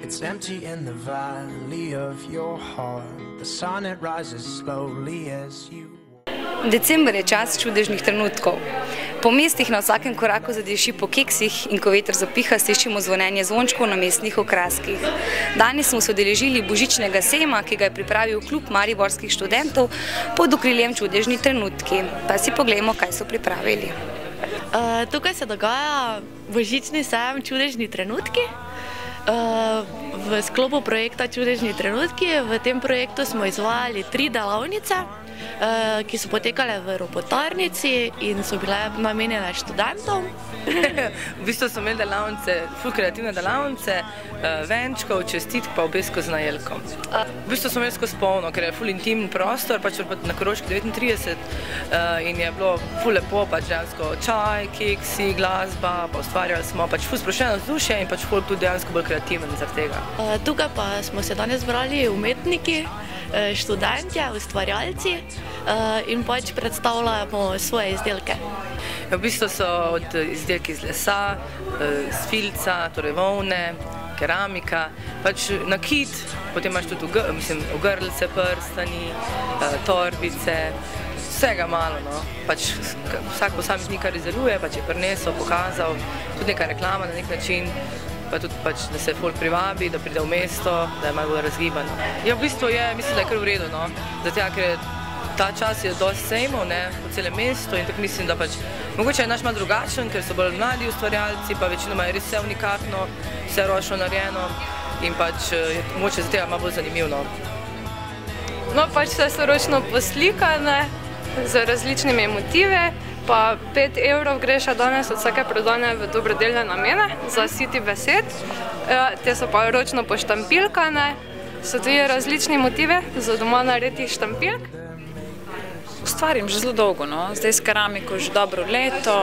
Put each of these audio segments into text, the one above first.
It's empty in the valley of your heart. The sun it rises slowly as you. December je čas čudežnih trenutkov. Po mestih na vsakem koraku zadiši po keksih in ko veter zapiha, slišimo zvonjenje zvončkov na mestnih okraskih. Danes smo se udeležili božičnega sejma, ki ga je pripravil klub mariborskih študentov pod okriljem Čudežni trenutki. Pa si poglejmo, kaj so pripravili. Tukaj se dogaja božični sejem Čudežni trenutki. V sklopu projekta Čudežni trenutki, v tem projektu smo izvajali 3 delavnice, ki so potekale v ropotarnici in so bile namenjene študentom. V bistvu smo imeli delavnice, ful kreativne delavnice, venčkov, čestitk pa obesko z najelkom. V bistvu smo imeli skozi polno, ker je ful intimen prostor, pač na Koroški 39 in je bilo ful lepo, pač dejansko čaj, keksi, glasba, pa ustvarjali smo pač ful sproščeno vzdušje in pač ful tudi dejansko bolj kreativen zaradi tega. Tukaj pa smo se danes zbrali umetniki, študentje, ustvarjalci in pač predstavljamo svoje izdelke. V bistvu so od izdelki iz lesa, z filca, torej volne, keramika, pač nakit, potem imaš tudi ogrlice, prstani, torbice, vsega malo, no. Pač vsak posameznik, kar izdeluje, pač je prinesel, pokazal, tudi neka reklama na nek način, pa tudi pač, da se folk privabi, da pride v mesto, da je malo bolj razgibano. Ja, v bistvu je, mislim, da je kar v redu, no, zato ker ta čas je dosti sejmov, ne, po celem mestu in tako mislim, da pač mogoče je naš malo drugačen, ker so bolj mladi ustvarjalci, pa večinoma je res vse unikatno, vse ročno narejeno in pač mogoče za tega malo bolj zanimiv, no. No, pač vse so ročno poslikane z različnimi motive, pa 5 evrov gre še danes od vsake prodane v dobrodelne namene za siti besed. Te so pa ročno poštampilkane, so tudi različni motive za doma narediti štampilk. Ustvarim že zelo dolgo, no. Zdaj s keramiko že dobro leto,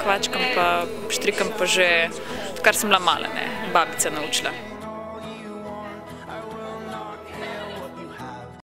kvačkam pa, štrikam pa že, kar sem bila mala, ne, babica naučila.